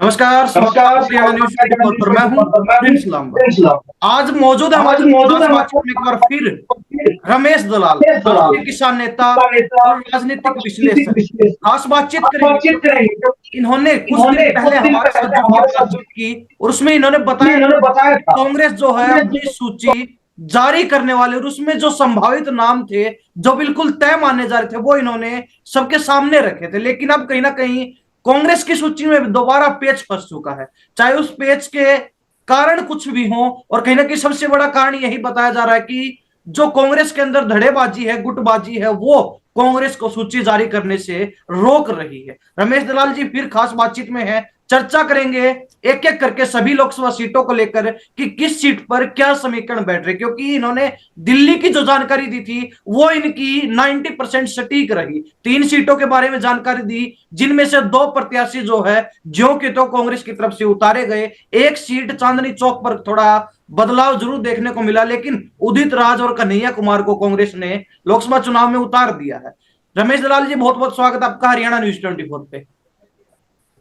नमस्कार, हरियाणा न्यूज़ 24 पर मैं हूं प्रिंस लांबा। आज मौजूद है हमारी बातचीत में एक बार फिर रमेश दलाल, राष्ट्रीय किसान नेता और राजनीतिक विश्लेषक। खास बातचीत करेंगे। इन्होंने कुछ दिन पहले हमारे साथ जो बातचीत की और उसमें इन्होंने बताया कांग्रेस जो है अपनी सूची जारी करने वाले और उसमें जो संभावित नाम थे जो बिल्कुल तय माने जा रहे थे वो इन्होंने सबके सामने रखे थे। लेकिन अब कहीं ना कहीं कांग्रेस की सूची में दोबारा पेच फंस चुका है, चाहे उस पेच के कारण कुछ भी हो। और कहीं ना कहीं सबसे बड़ा कारण यही बताया जा रहा है कि जो कांग्रेस के अंदर धड़ेबाजी है, गुटबाजी है, वो कांग्रेस को सूची जारी करने से रोक रही है। रमेश दलाल जी फिर खास बातचीत में है, चर्चा करेंगे एक एक करके सभी लोकसभा सीटों को लेकर कि किस सीट पर क्या समीकरण बैठ रहे, क्योंकि इन्होंने दिल्ली की जो जानकारी दी थी वो इनकी 90% सटीक रही। 3 सीटों के बारे में जानकारी दी जिनमें से 2 प्रत्याशी जो है ज्यों के तो कांग्रेस की तरफ से उतारे गए। एक सीट चांदनी चौक पर थोड़ा बदलाव जरूर देखने को मिला, लेकिन उदित राज और कन्हैया कुमार को कांग्रेस ने लोकसभा चुनाव में उतार दिया है। रमेश दलाल जी बहुत बहुत स्वागत आपका हरियाणा न्यूज़ 24 पे।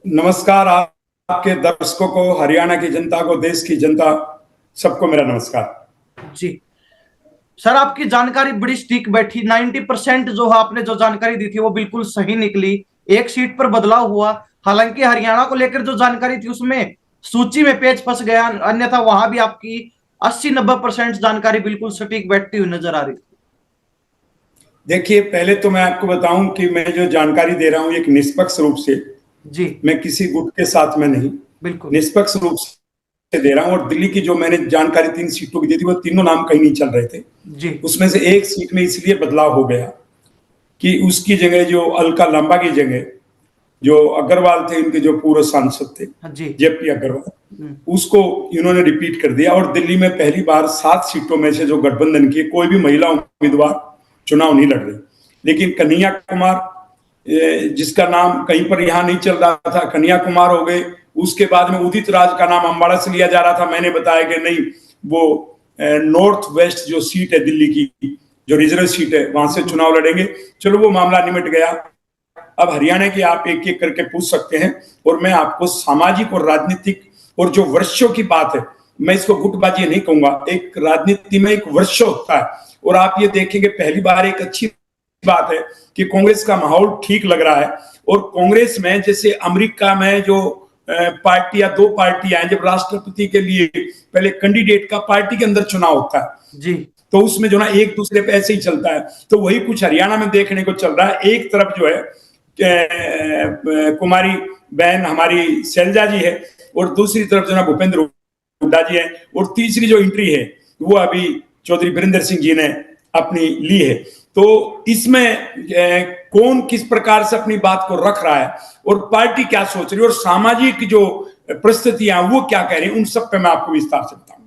नमस्कार आपके दर्शकों को, हरियाणा की जनता को, देश की जनता, सबको मेरा नमस्कार जी। सर आपकी जानकारी बड़ी सटीक बैठी, 90% जो है आपने जो जानकारी दी थी वो बिल्कुल सही निकली। एक सीट पर बदलाव हुआ, हालांकि हरियाणा को लेकर जो जानकारी थी उसमें सूची में पेच फंस गया, अन्यथा वहां भी आपकी 80-90% जानकारी बिल्कुल सटीक बैठती हुई नजर आ रही थी। देखिए, पहले तो मैं आपको बताऊं कि मैं जो जानकारी दे रहा हूं एक निष्पक्ष रूप से जी, मैं किसी गुट के साथ में नहीं, बिल्कुल निष्पक्ष रूप से दे रहा हूं। और दिल्ली की जो मैंने जानकारी 3 सीटों की दी थी वो तीनों नाम कहीं नहीं चल रहे थे जी। उसमें से एक सीट में इसलिए बदलाव हो गया कि उसकी जगह जो अलका लांबा की जगह जो अग्रवाल थे, इनके जो पूर्व सांसद थे जेपी अग्रवाल, उसको इन्होंने रिपीट कर दिया। और दिल्ली में पहली बार 7 सीटों में से जो गठबंधन की कोई भी महिला उम्मीदवार चुनाव नहीं लड़ रही, लेकिन कन्हैया कुमार जिसका नाम कहीं पर यहाँ नहीं चल रहा था, कन्हैया कुमार हो गए। उसके बाद में उदित राज का नाम अम्बाड़ा से लिया जा रहा था, मैंने बताया कि नहीं, वो नॉर्थ वेस्ट जो सीट है दिल्ली की, जो रिजर्व सीट है, वहां से चुनाव लड़ेंगे। चलो वो मामला निमट गया। अब हरियाणा की आप एक एक करके पूछ सकते हैं और मैं आपको सामाजिक और राजनीतिक और जो वर्षों की बात है, मैं इसको गुटबाजी नहीं कहूंगा, एक राजनीति में एक वर्ष होता है। और आप ये देखेंगे पहली बार एक अच्छी बात है कि कांग्रेस का माहौल ठीक लग रहा है। और कांग्रेस में जैसे अमेरिका में जो पार्टियां, 2 पार्टियां हैं, जब राष्ट्रपति के लिए पहले कैंडिडेट का पार्टी के अंदर चुनाव होता है जी, तो उसमें जो ना एक दूसरे पे ऐसे ही चलता है। तो वही कुछ हरियाणा में देखने को चल रहा है। एक तरफ जो है कुमारी बहन हमारी शैलजा जी है और दूसरी तरफ जो ना भूपेंद्र हुड्डा जी है, और तीसरी जो एंट्री है वो अभी चौधरी वीरेंद्र सिंह जी ने अपनी ली है। तो इसमें कौन किस प्रकार से अपनी बात को रख रहा है और पार्टी क्या सोच रही है और सामाजिक जो परिस्थितियां वो क्या कह रही है, उन सब पे मैं आपको विस्तार से बताऊंगा।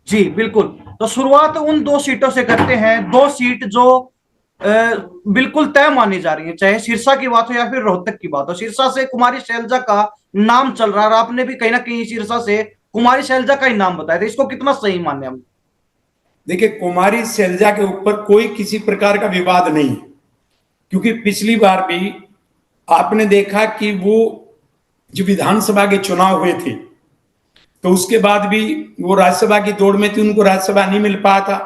जी बिल्कुल। तो शुरुआत उन 2 सीटों से करते हैं। 2 सीट जो बिल्कुल तय मानी जा रही है, चाहे सिरसा की बात हो या फिर रोहतक की बात हो। सिरसा से कुमारी शैलजा का नाम चल रहा है, आपने भी कहीं ना कहीं सिरसा से कुमारी शैलजा का ही नाम बताया था, इसको कितना सही माने हम? देखिए, कुमारी शैलजा के ऊपर कोई किसी प्रकार का विवाद नहीं है, क्योंकि पिछली बार भी आपने देखा कि वो जो विधानसभा के चुनाव हुए थे तो उसके बाद भी वो राज्यसभा की दौड़ में थी, उनको राज्यसभा नहीं मिल पाया था।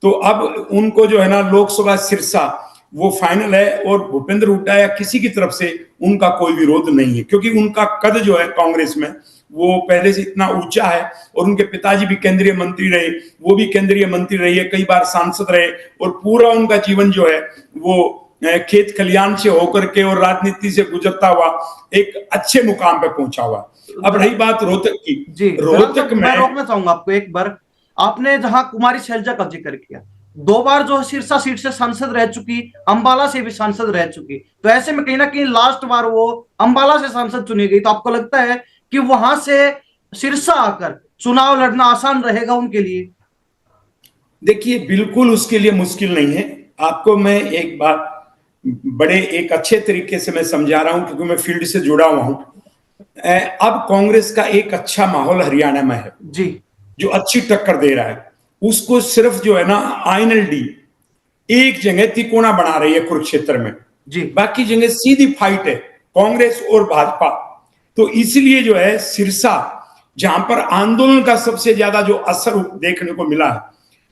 तो अब उनको जो है ना लोकसभा सिरसा वो फाइनल है और भूपेंद्र हुड्डा या किसी की तरफ से उनका कोई विरोध नहीं है, क्योंकि उनका कद जो है कांग्रेस में वो पहले से इतना ऊंचा है। और उनके पिताजी भी केंद्रीय मंत्री रहे, वो भी केंद्रीय मंत्री रही है, कई बार सांसद रहे, और पूरा उनका जीवन जो है वो खेत खलियान से होकर के और राजनीति से गुजरता हुआ एक अच्छे मुकाम पे पहुंचा हुआ। अब रही बात रोहतक की, जी, रोहतक में मैं रोकना चाहूंगा आपको एक बार। आपने जहां कुमारी शैलजा का जिक्र किया, 2 बार जो सिरसा सीट से सांसद रह चुकी, अंबाला से भी सांसद रह चुकी, तो ऐसे में कहीं ना कहीं लास्ट बार वो अंबाला से सांसद चुनी गई, तो आपको लगता है कि वहां से सिरसा आकर चुनाव लड़ना आसान रहेगा उनके लिए? देखिए, बिल्कुल उसके लिए मुश्किल नहीं है। आपको मैं एक बात बड़े एक अच्छे तरीके से मैं समझा रहा हूं, क्योंकि मैं फील्ड से जुड़ा हुआ हूं। अब कांग्रेस का एक अच्छा माहौल हरियाणा में है जी, जो अच्छी टक्कर दे रहा है। उसको सिर्फ जो है ना आईएनएलडी एक जगह तिकोना बना रही है कुरुक्षेत्र में, जी, बाकी जगह सीधी फाइट है कांग्रेस और भाजपा। तो इसलिए जो है सिरसा, जहां पर आंदोलन का सबसे ज्यादा जो असर देखने को मिला है,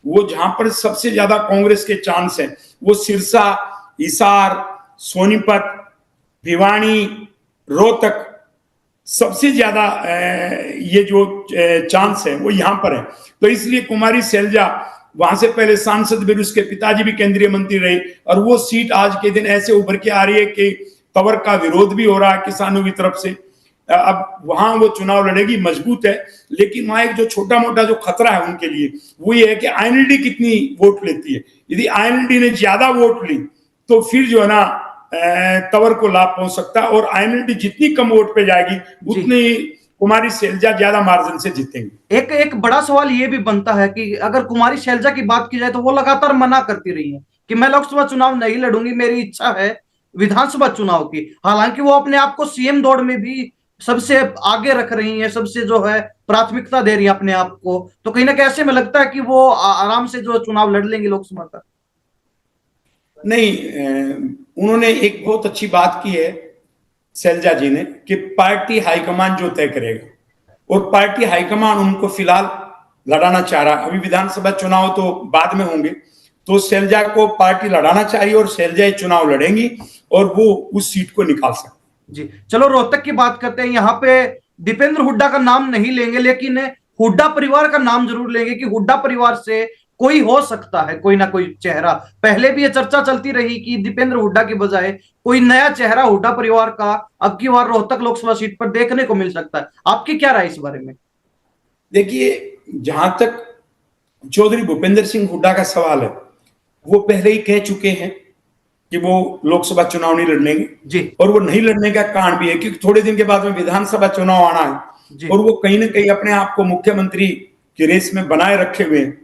वो जहां पर सबसे ज्यादा कांग्रेस के चांस है, वो सिरसा, हिसार, सोनीपत, भिवानी, रोहतक, सबसे ज्यादा ये जो चांस है वो यहां पर है। तो इसलिए कुमारी शैलजा वहां से पहले सांसद भी, उसके पिताजी भी केंद्रीय मंत्री रहे, और वो सीट आज के दिन ऐसे उभर के आ रही है कि तंवर का विरोध भी हो रहा है किसानों की तरफ से। अब वहां वो चुनाव लड़ेगी, मजबूत है, लेकिन वहां एक जो छोटा मोटा जो खतरा है उनके लिए वो ये है कि आईएनएलडी कितनी वोट लेती है। यदि आईएनएलडी ने ज्यादा वोट ली तो फिर जो है ना तंवर को लाभ पहुंच सकता है, और आईएनएलडी जितनी कम वोट पे जाएगी उतनी कुमारी शैलजा ज्यादा मार्जिन से जीतेंगे। एक बड़ा सवाल ये भी बनता है कि अगर कुमारी शैलजा की बात की जाए तो वो लगातार मना करती रही है कि मैं लोकसभा चुनाव नहीं लड़ूंगी, मेरी इच्छा है विधानसभा चुनाव की। हालांकि वो अपने आप को सीएम दौड़ में भी सबसे आगे रख रही है, सबसे जो है प्राथमिकता दे रही है अपने आप को। तो कहीं ना कहीं ऐसे में लगता है कि वो आराम से जो चुनाव लड़ लेंगे लोकसभा का। नहीं, उन्होंने एक बहुत अच्छी बात की है शैलजा जी ने कि पार्टी हाईकमान जो तय करेगा, और पार्टी हाईकमान उनको फिलहाल लड़ाना चाह रहा है। अभी विधानसभा चुनाव तो बाद में होंगे, तो शैलजा को पार्टी लड़ाना चाहिए और शैलजा चुनाव लड़ेंगी और वो उस सीट को निकाल सकते। जी चलो रोहतक की बात करते हैं। यहाँ पे दीपेंद्र हुड्डा का नाम नहीं लेंगे, लेकिन हुड्डा परिवार का नाम जरूर लेंगे कि हुड्डा परिवार से कोई हो सकता है, कोई ना कोई चेहरा। पहले भी ये चर्चा चलती रही कि दीपेंद्र हुड्डा की बजाय कोई नया चेहरा हुड्डा परिवार का अब की बार रोहतक लोकसभा सीट पर देखने को मिल सकता है। आपकी क्या राय इस बारे में? देखिए, जहां तक चौधरी भूपेंद्र सिंह हुड्डा का सवाल है, वो पहले ही कह चुके हैं कि वो लोकसभा चुनाव नहीं लड़नेंगे जी। और वो नहीं लड़ने का कारण भी है क्योंकि थोड़े दिन के बाद में विधानसभा चुनाव आना है और वो कहीं ना कहीं अपने आप को मुख्यमंत्री की रेस में बनाए रखे हुए हैं।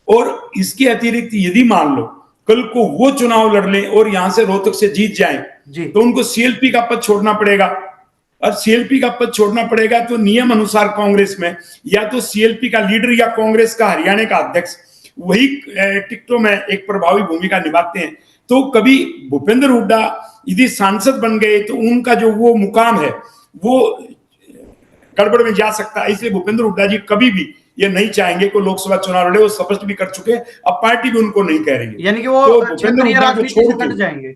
और इसके अतिरिक्त यदि मान लो कल को वो चुनाव लड़ लें और यहां से रोहतक से जीत जाएं तो उनको सीएलपी का पद छोड़ना पड़ेगा, और सीएलपी का पद छोड़ना पड़ेगा तो नियम अनुसार कांग्रेस में या तो सीएलपी का लीडर या कांग्रेस का हरियाणा का अध्यक्ष वही टिकटों में एक प्रभावी भूमिका निभाते हैं। तो कभी भूपेंद्र हुड्डा यदि सांसद बन गए तो उनका जो वो मुकाम है वो गड़बड़ में जा सकता है। इसलिए भूपेंद्र हुड्डा जी कभी भी ये नहीं चाहेंगे कि लोकसभा चुनाव लड़े, वो स्पष्ट भी कर चुके हैं, अब पार्टी भी उनको नहीं कह रही है। यानी कि वो तो भूपेंद्र हुड्डा को छोड़ कट जाएंगे।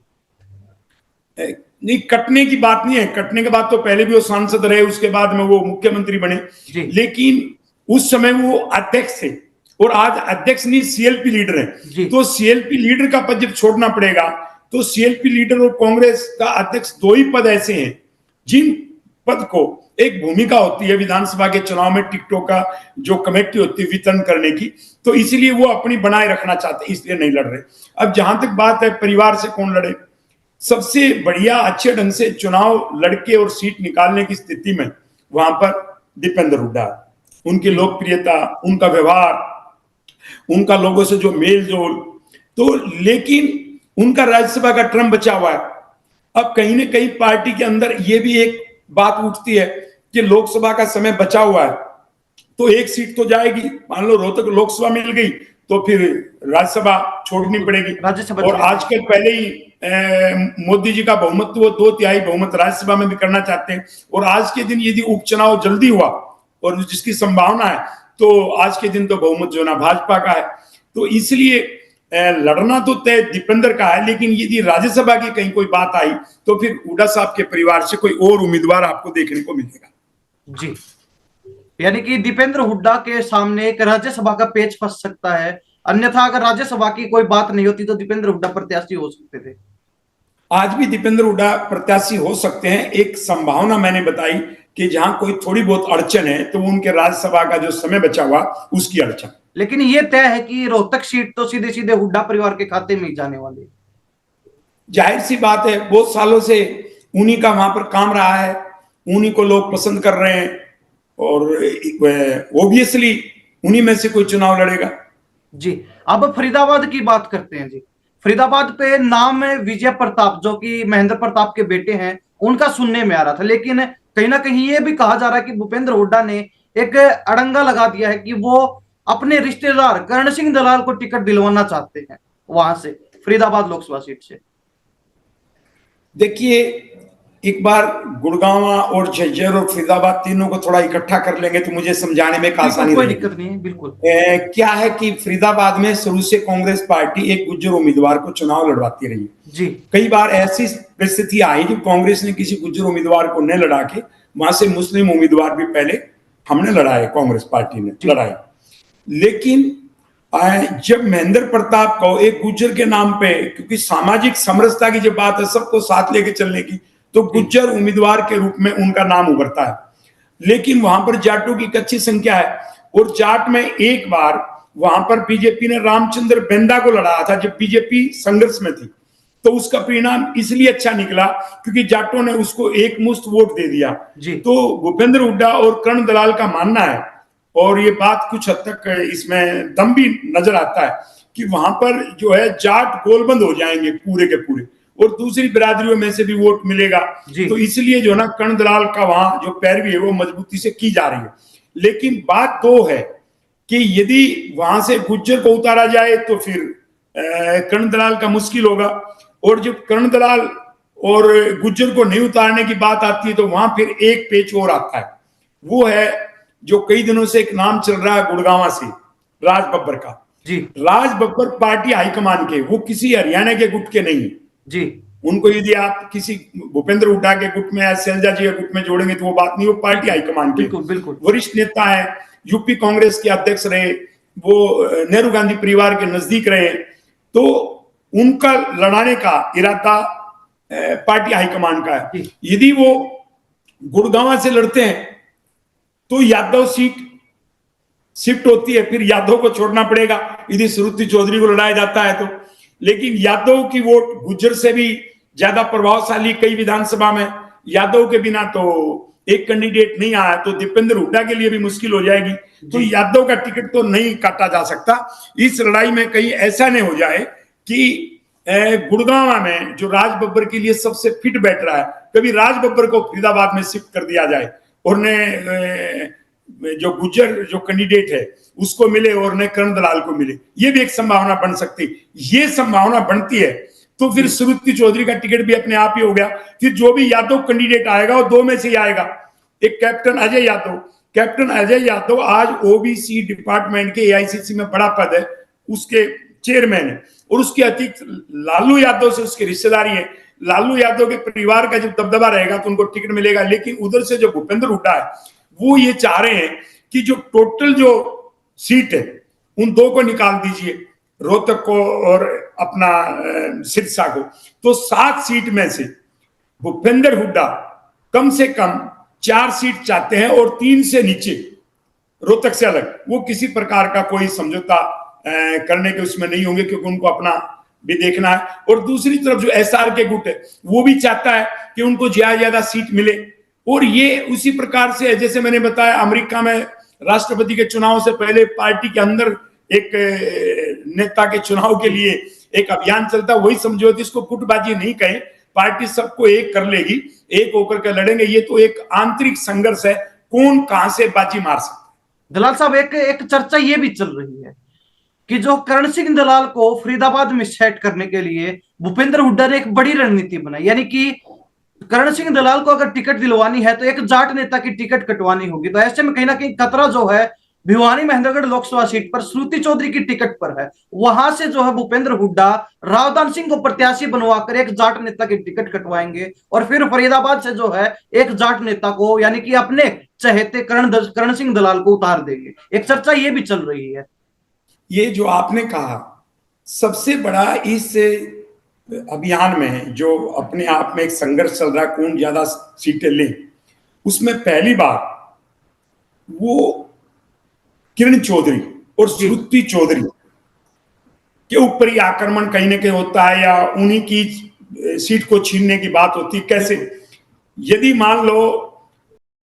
नहीं, कटने की बात नहीं है, कटने के बाद तो पहले भी वो सांसद रहे, उसके बाद में वो मुख्यमंत्री बने, लेकिन उस समय वो अध्यक्ष थे और आज अध्यक्ष नहीं सीएलपी लीडर है। तो सीएलपी लीडर का पद जब छोड़ना पड़ेगा तो सीएलपी लीडर और कांग्रेस का अध्यक्ष दो ही पद ऐसे हैं जिन पद को एक भूमिका होती है विधानसभा के चुनाव में टिकटों का जो कमेटी होती है वितरण करने की, तो इसलिए वो अपनी बनाए रखना चाहते हैं, इसलिए नहीं लड़ रहे। अब जहां तक बात है परिवार से कौन लड़े, सबसे बढ़िया अच्छे ढंग से चुनाव लड़के और सीट निकालने की स्थिति में वहां पर दीपेंद्र हुड्डा, उनकी लोकप्रियता, उनका व्यवहार, उनका लोगों से जो मेल जोल, तो लेकिन उनका राज्यसभा का टर्म बचा हुआ है। अब कहीं ना कहीं पार्टी के अंदर ये भी एक बात उठती है कि लोकसभा का समय बचा हुआ है तो एक सीट तो जाएगी, मान लो रोहतक लोकसभा मिल गई तो फिर राज्यसभा छोड़नी पड़ेगी। और आजकल पहले ही मोदी जी का बहुमत वो 2/3 बहुमत राज्यसभा में भी करना चाहते हैं, और आज के दिन यदि उपचुनाव जल्दी हुआ और जिसकी संभावना है तो आज के दिन तो बहुमत जो ना भाजपा का है। तो इसलिए लड़ना तो तय दीपेंद्र का है, लेकिन यदि राज्यसभा की कहीं कोई बात आई तो फिर हुड्डा साहब के परिवार से कोई और उम्मीदवार आपको देखने को मिलेगा। जी, यानी कि दीपेंद्र हुड्डा के सामने एक राज्यसभा का पेच फंस सकता है, अन्यथा अगर राज्यसभा की कोई बात नहीं होती तो दीपेंद्र हुड्डा प्रत्याशी हो सकते थे। आज भी दीपेंद्र हुड्डा प्रत्याशी हो सकते हैं। एक संभावना मैंने बताई कि जहां कोई थोड़ी बहुत अड़चन है तो उनके राज्यसभा का जो समय बचा हुआ उसकी अड़चन। लेकिन ये तय है कि रोहतक सीट तो सीधे सीधे हुड्डा परिवार के खाते में ही जाने वाली है। जाहिर सी बात है, बहुत सालों से उन्हीं का वहां पर काम रहा है, उन्हीं को लोग पसंद कर रहे हैं और ओबियसली उन्हीं में से कोई चुनाव लड़ेगा। जी, अब फरीदाबाद की बात करते हैं। जी, फरीदाबाद पे नाम विजय प्रताप जो कि महेंद्र प्रताप के बेटे हैं उनका सुनने में आ रहा था, लेकिन कहीं ना कहीं ये भी कहा जा रहा है कि भूपेंद्र हुड्डा ने एक अड़ंगा लगा दिया है कि वो अपने रिश्तेदार कर्ण सिंह दलाल को टिकट दिलवाना चाहते हैं वहां से फरीदाबाद लोकसभा सीट से। देखिए, एक बार गुड़गांव और झज्जर और फरीदाबाद तीनों को थोड़ा इकट्ठा कर लेंगे तो मुझे समझाने में एक आसानी कोई रहेगी। दिक्कत नहीं है, बिल्कुल। क्या है कि फरीदाबाद में शुरू से कांग्रेस पार्टी एक गुज्जर उम्मीदवार को चुनाव लड़वाती रही जी। कई बार ऐसी परिस्थिति आई जब कांग्रेस ने किसी गुज्जर उम्मीदवार को न लड़ा के वहां से मुस्लिम उम्मीदवार भी पहले हमने लड़ाए, कांग्रेस पार्टी ने लड़ाए। लेकिन जब महेंद्र प्रताप को एक गुज्जर के नाम पे, क्योंकि सामाजिक समरसता की जब बात है सबको साथ लेके चलने की, तो गुज्जर उम्मीदवार के रूप में उनका नाम उभरता है। लेकिन वहां पर जाटों की अच्छी संख्या है और जाट में एक बार वहां पर बीजेपी ने रामचंद्र बेंदा को लड़ाया था जब बीजेपी संघर्ष में थी, तो उसका परिणाम इसलिए अच्छा निकला क्योंकि जाटों ने उसको एक मुश्त वोट दे दिया। तो भूपेंद्र हुड्डा और कर्ण दलाल का मानना है, और ये बात कुछ हद तक इसमें दम भी नजर आता है, कि वहां पर जो है जाट गोलबंद हो जाएंगे पूरे के पूरे और दूसरी बिरादरियों में से भी वोट मिलेगा। तो इसलिए जो ना कर्ण दलाल का वहां जो पैरवी है वो मजबूती से की जा रही है। लेकिन बात तो है कि यदि वहां से गुज्जर को उतारा जाए तो फिर कर्ण दलाल का मुश्किल होगा, और जब कर्ण दलाल और गुज्जर को नहीं उतारने की बात आती है तो वहां फिर एक पेच और आता है। वो है जो कई दिनों से एक नाम चल रहा है गुड़गांव से, राज बब्बर का। राज बब्बर पार्टी हाईकमान के, वो किसी हरियाणा के गुट के नहीं जी। उनको यदि आप किसी भूपेंद्र हुड्डा के गुट में या शैलजा जी के गुट में जोड़ेंगे तो वो बात नहीं, वो पार्टी हाईकमान के बिल्कुल वरिष्ठ नेता है, यूपी कांग्रेस के अध्यक्ष रहे, वो नेहरू गांधी परिवार के नजदीक रहे, तो उनका लड़ाने का इरादा पार्टी हाईकमान का है। यदि वो गुड़गांव से लड़ते हैं तो यादव सीट शिफ्ट होती है, फिर यादव को छोड़ना पड़ेगा यदि श्रुति चौधरी को लड़ाया जाता है तो। लेकिन यादव की वोट गुज्जर से भी ज्यादा प्रभावशाली कई विधानसभा में, यादव के बिना तो एक कैंडिडेट नहीं आया तो दीपेंद्र हुड्डा के लिए भी मुश्किल हो जाएगी। तो यादव का टिकट तो नहीं काटा जा सकता। इस लड़ाई में कहीं ऐसा नहीं हो जाए कि गुड़गांव में जो राज बब्बर के लिए सबसे फिट बैठ रहा है, कभी राज बब्बर को फरीदाबाद में शिफ्ट कर दिया जाए और ने जो गुज्जर जो कैंडिडेट है उसको मिले और ने कर्ण दलाल को मिले, ये भी एक संभावना बन सकती। ये संभावना बनती है तो फिर श्रुति चौधरी का टिकट भी अपने आप ही हो गया। फिर जो भी यादव कैंडिडेट आएगा वो दो में से ही आएगा, एक कैप्टन अजय यादव। कैप्टन अजय यादव आज ओबीसी डिपार्टमेंट के एआईसीसी में बड़ा पद है, उसके चेयरमैन है, और उसके अतिरिक्त लालू यादव से उसकी रिश्तेदारी है। लालू यादव के परिवार का जब दबदबा रहेगा तो उनको टिकट मिलेगा। लेकिन उधर से जो भूपेंद्र हुड्डा है वो ये चाह रहे हैं कि जो टोटल जो सीट है उन दो को निकाल दीजिए, रोहतक को और अपना सिरसा को, तो 7 सीट में से भूपेंद्र हुड्डा कम से कम 4 सीट चाहते हैं और 3 से नीचे रोहतक से अलग वो किसी प्रकार का कोई समझौता करने के उसमें नहीं होंगे, क्योंकि उनको अपना भी देखना है। और दूसरी तरफ जो एसआर के गुट है वो भी चाहता है कि उनको ज्यादा सीट मिले। और ये उसी प्रकार से है जैसे मैंने बताया, अमेरिका में राष्ट्रपति के चुनाव से पहले पार्टी के अंदर एक नेता के चुनाव के लिए एक अभियान चलता, वही समझौते, इसको गुटबाजी नहीं कहें, पार्टी सबको एक कर लेगी, एक होकर के लड़ेंगे। ये तो एक आंतरिक संघर्ष है, कौन कहां से बाजी मार सकता है। दलाल साहब, एक चर्चा ये भी चल रही है कि जो कर्ण सिंह दलाल को फरीदाबाद में सेट करने के लिए भूपेंद्र हुड्डा ने एक बड़ी रणनीति बनाई, यानी कि कर्ण सिंह दलाल को अगर टिकट दिलवानी है तो एक जाट नेता की टिकट कटवानी होगी। तो ऐसे में कहीं ना कहीं खतरा जो है भिवानी महेंद्रगढ़ लोकसभा सीट पर श्रुति चौधरी की टिकट पर है। वहां से जो है भूपेंद्र हुड्डा रावदान सिंह को प्रत्याशी बनवाकर एक जाट नेता की टिकट कटवाएंगे और फिर फरीदाबाद से जो है एक जाट नेता को, यानी कि अपने चहेते कर्ण सिंह दलाल को उतार देंगे। एक चर्चा ये भी चल रही है। ये जो आपने कहा सबसे बड़ा इस अभियान में जो अपने आप में एक संघर्ष चल रहा है कौन ज्यादा सीटें ले, उसमें पहली बार वो किरण चौधरी और श्रुति चौधरी के ऊपर ही आक्रमण कहीं ना कहीं होता है या उन्हीं की सीट को छीनने की बात होती है। कैसे? यदि मान लो